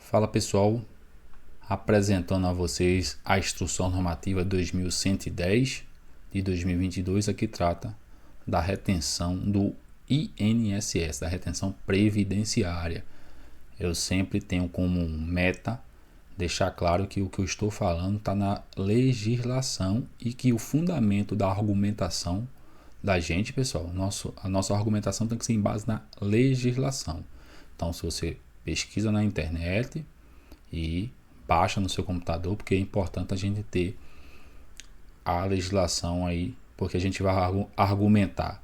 Fala pessoal, apresentando a vocês a Instrução Normativa 2110 de 2022, a que trata da retenção do INSS, da retenção previdenciária. Eu sempre tenho como meta deixar claro que o que eu estou falando está na legislação e que o fundamento da argumentação da gente, pessoal, a nossa argumentação tem que ser em base na legislação. Então, se você pesquisa na internet e baixa no seu computador, porque é importante a gente ter a legislação aí, porque a gente vai argumentar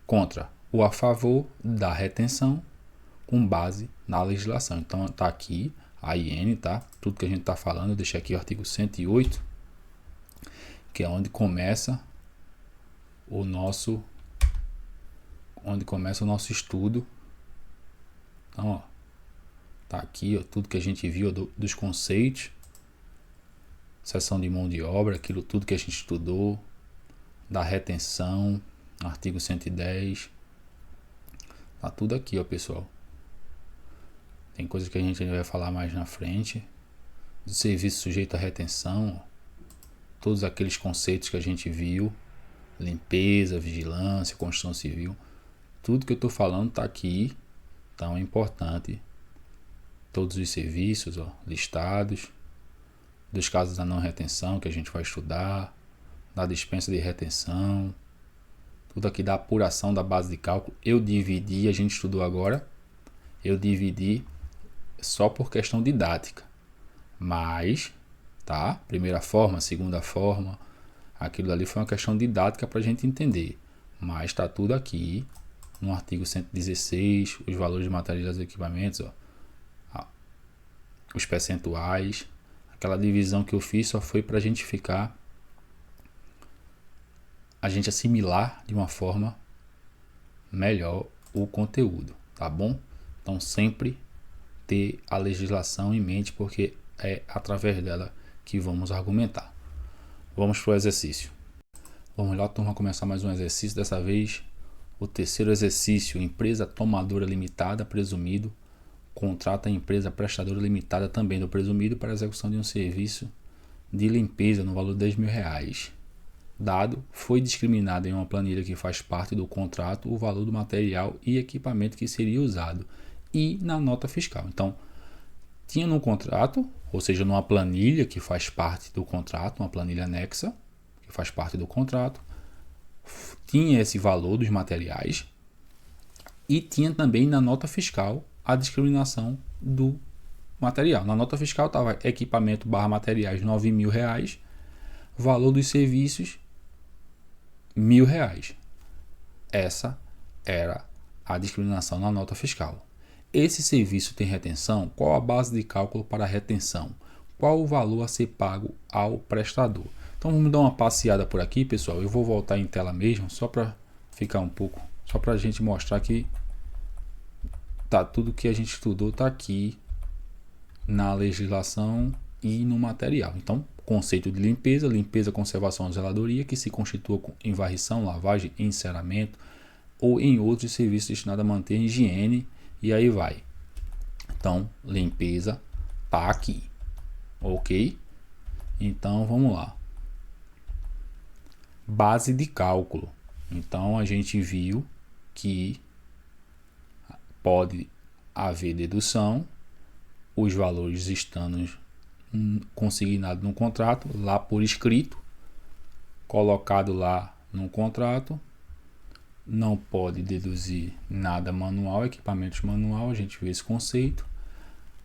contra ou a favor da retenção com base na legislação. Então tá aqui a IN, tá? Tudo que a gente tá falando, eu deixei aqui o artigo 108, que é onde começa o nosso estudo. Então, ó, tá aqui, ó, tudo que a gente viu dos conceitos, seção de mão de obra, aquilo tudo que a gente estudou, da retenção, artigo 110, tá tudo aqui, ó, pessoal. Tem coisas que a gente vai falar mais na frente, do serviço sujeito à retenção, ó, todos aqueles conceitos que a gente viu, limpeza, vigilância, construção civil, tudo que eu tô falando tá aqui. Então é importante todos os serviços, ó, listados, dos casos da não retenção que a gente vai estudar, da dispensa de retenção, tudo aqui da apuração da base de cálculo. Eu dividi, a gente estudou agora, eu dividi só por questão didática, mas, tá? Primeira forma, segunda forma, aquilo ali foi uma questão didática para a gente entender, mas tá tudo aqui no artigo 116, os valores de materiais e equipamentos, ó, os percentuais. Aquela divisão que eu fiz só foi para a gente assimilar de uma forma melhor o conteúdo, tá bom? Então sempre ter a legislação em mente, porque é através dela que vamos argumentar. Vamos para o exercício. Vamos lá, turma, começar mais um exercício. Dessa vez, o terceiro exercício: empresa tomadora limitada, presumido, contrata a empresa prestadora limitada também do presumido para execução de um serviço de limpeza no valor de R$10.000. Dado, foi discriminado em uma planilha que faz parte do contrato o valor do material e equipamento que seria usado e na nota fiscal. Então, tinha no contrato, ou seja, numa planilha que faz parte do contrato, uma planilha anexa que faz parte do contrato, tinha esse valor dos materiais e tinha também na nota fiscal a discriminação do material. Na nota fiscal estava equipamento / materiais R$9.000, valor dos serviços R$1.000. Essa era a discriminação na nota fiscal. Esse serviço tem retenção? Qual a base de cálculo para a retenção? Qual o valor a ser pago ao prestador? Então vamos dar uma passeada por aqui, pessoal. Eu vou voltar em tela mesmo, só para ficar um pouco, só para a gente mostrar que tá tudo que a gente estudou tá aqui na legislação e no material. Então, conceito de limpeza, conservação, zeladoria, que se constitua em varrição, lavagem, enceramento ou em outros serviços destinados a manter a higiene, e aí vai. Então, limpeza tá aqui, ok? Então, vamos lá. Base de cálculo. Então, a gente viu que pode haver dedução, os valores estando consignados no contrato, lá por escrito, colocado lá no contrato. Não pode deduzir nada manual, equipamentos manual, a gente vê esse conceito.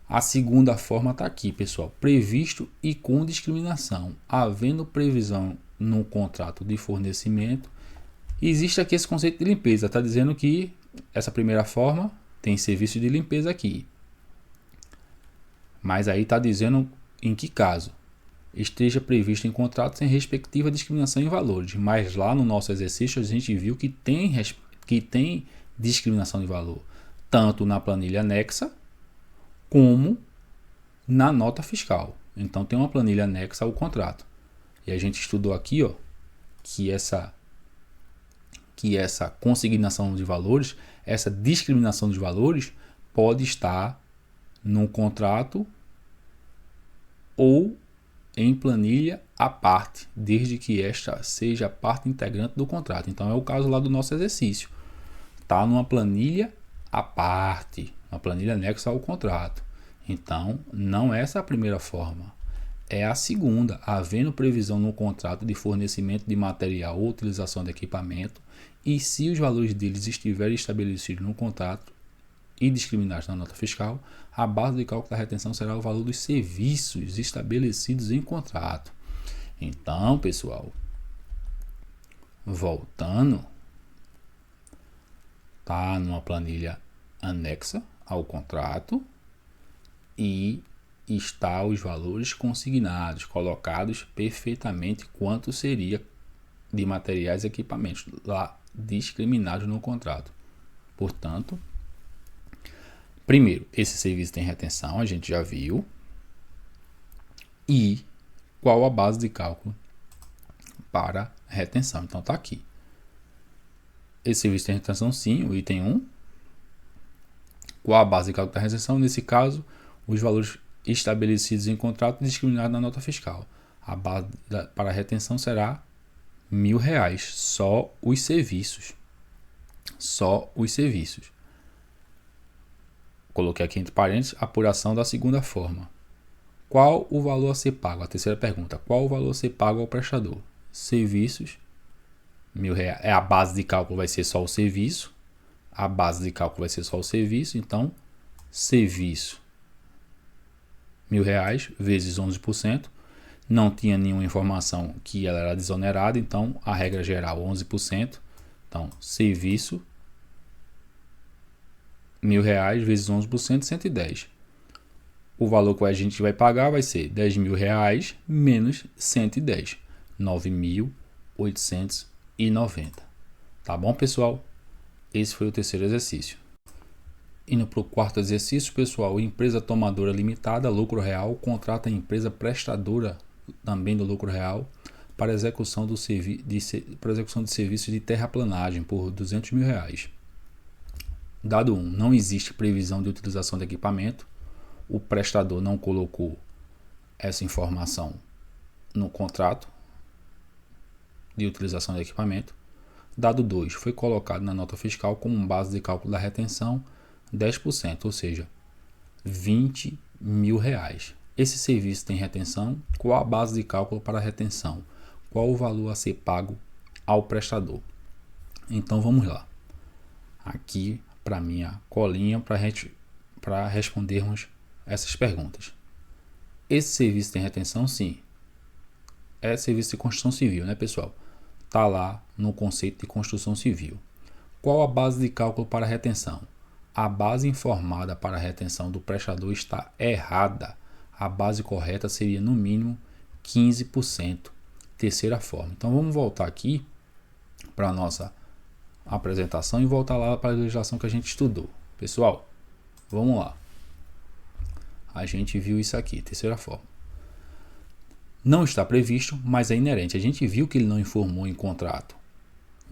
A segunda forma está aqui, pessoal: previsto e com discriminação. Havendo previsão no contrato de fornecimento, existe aqui esse conceito de limpeza. Está dizendo que essa primeira forma tem serviço de limpeza aqui. Mas aí está dizendo em que caso esteja previsto em contrato sem respectiva discriminação em valores. Mas lá no nosso exercício a gente viu que tem discriminação de valor, tanto na planilha anexa como na nota fiscal. Então tem uma planilha anexa ao contrato. E a gente estudou aqui, ó, que essa consignação de valores, essa discriminação de valores pode estar num contrato ou em planilha à parte, desde que esta seja parte integrante do contrato. Então é o caso lá do nosso exercício. Está numa planilha à parte, uma planilha anexa ao contrato. Então não é essa a primeira forma. É a segunda, havendo previsão no contrato de fornecimento de material ou utilização de equipamento, e se os valores deles estiverem estabelecidos no contrato e discriminados na nota fiscal, a base de cálculo da retenção será o valor dos serviços estabelecidos em contrato. Então, pessoal, voltando, tá numa planilha anexa ao contrato e está os valores consignados, colocados perfeitamente quanto seria de materiais e equipamentos lá discriminados no contrato. Portanto, primeiro, esse serviço tem retenção, a gente já viu. E qual a base de cálculo para retenção? Então tá aqui. Esse serviço tem retenção sim, o item 1. Qual a base de cálculo da retenção? Nesse caso, os valores estabelecidos em contrato discriminados na nota fiscal. A base para a retenção será R$1.000, só os serviços. Só os serviços. Coloquei aqui entre parênteses, apuração da segunda forma. Qual o valor a ser pago? A terceira pergunta. Qual o valor a ser pago ao prestador? Serviços, R$1.000. A base de cálculo vai ser só o serviço. A base de cálculo vai ser só o serviço. Então, serviço, R$1.000 vezes 11%. Não tinha nenhuma informação que ela era desonerada. Então, a regra geral, 11%. Então, serviço, R$1.000 vezes 11%, 110. O valor que a gente vai pagar vai ser R$10.000 menos 110, 9.890. Tá bom, pessoal? Esse foi o terceiro exercício. Indo para o quarto exercício, pessoal, empresa tomadora limitada, lucro real, contrata a empresa prestadora também do lucro real para execução de serviços de terraplanagem por R$200.000. Dado 1, não existe previsão de utilização de equipamento. O prestador não colocou essa informação no contrato de utilização de equipamento. Dado 2, foi colocado na nota fiscal como base de cálculo da retenção 10%, ou seja, R$20.000. Esse serviço tem retenção. Qual a base de cálculo para a retenção? Qual o valor a ser pago ao prestador? Então vamos lá. Aqui para minha colinha para respondermos essas perguntas. Esse serviço tem retenção? Sim. É serviço de construção civil, né, pessoal? Está lá no conceito de construção civil. Qual a base de cálculo para a retenção? A base informada para a retenção do prestador está errada. A base correta seria, no mínimo, 15%. Terceira forma. Então, vamos voltar aqui para a nossa apresentação e voltar lá para a legislação que a gente estudou. Pessoal, vamos lá. A gente viu isso aqui, terceira forma. Não está previsto, mas é inerente. A gente viu que ele não informou em contrato.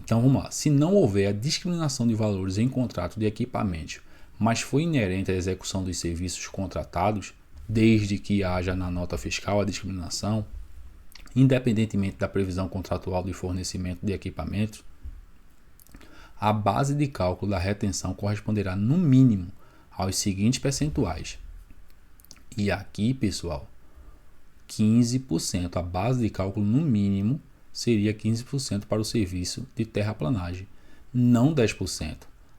Então vamos lá. Se não houver a discriminação de valores em contrato de equipamentos, mas foi inerente à execução dos serviços contratados, desde que haja na nota fiscal a discriminação, independentemente da previsão contratual de fornecimento de equipamentos, a base de cálculo da retenção corresponderá no mínimo aos seguintes percentuais. E aqui, pessoal, 15%. A base de cálculo no mínimo seria 15% para o serviço de terraplanagem, não 10%.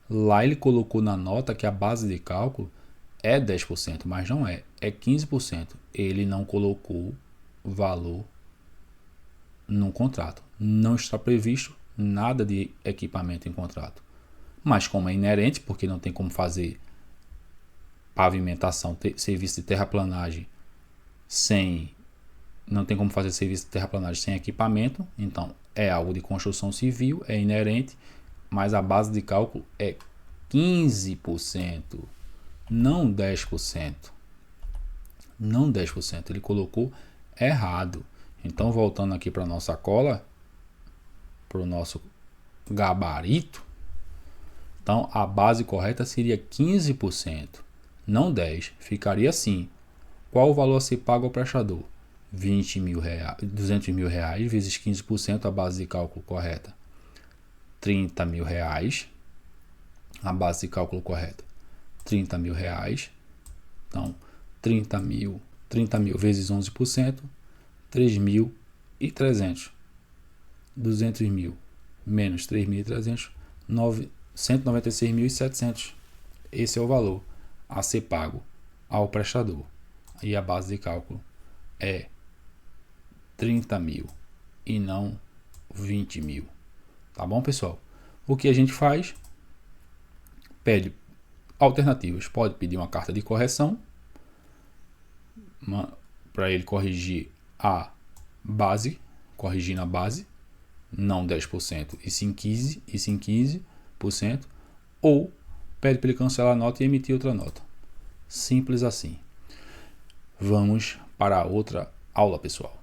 Lá ele colocou na nota que a base de cálculo é 10%, mas não é 15%. Ele não colocou valor no contrato. Não está previsto nada de equipamento em contrato. Mas como é inerente, porque não tem como fazer pavimentação, serviço de terraplanagem não tem como fazer serviço de terraplanagem sem equipamento, então é algo de construção civil, é inerente, mas a base de cálculo é 15%, não 10%. Não 10%, ele colocou errado. Então, voltando aqui para a nossa cola, para o nosso gabarito, então a base correta seria 15%. não 10. Ficaria assim. Qual o valor a ser pago ao prestador? 200 mil reais vezes 15%, a base de cálculo correta. 30 mil reais. A base de cálculo correta. 30 mil reais. Então, 30 mil vezes 11%, 3.300. 200 mil menos 3.300, 196.700. Esse é o valor a ser pago ao prestador. E a base de cálculo é 30 mil e não 20 mil. Tá bom, pessoal? O que a gente faz? Pede alternativas. Pode pedir uma carta de correção para ele corrigir a base, corrigindo a base, não 10% e sim 15%, ou pede para ele cancelar a nota e emitir outra nota. Simples assim. Vamos para a outra aula, pessoal.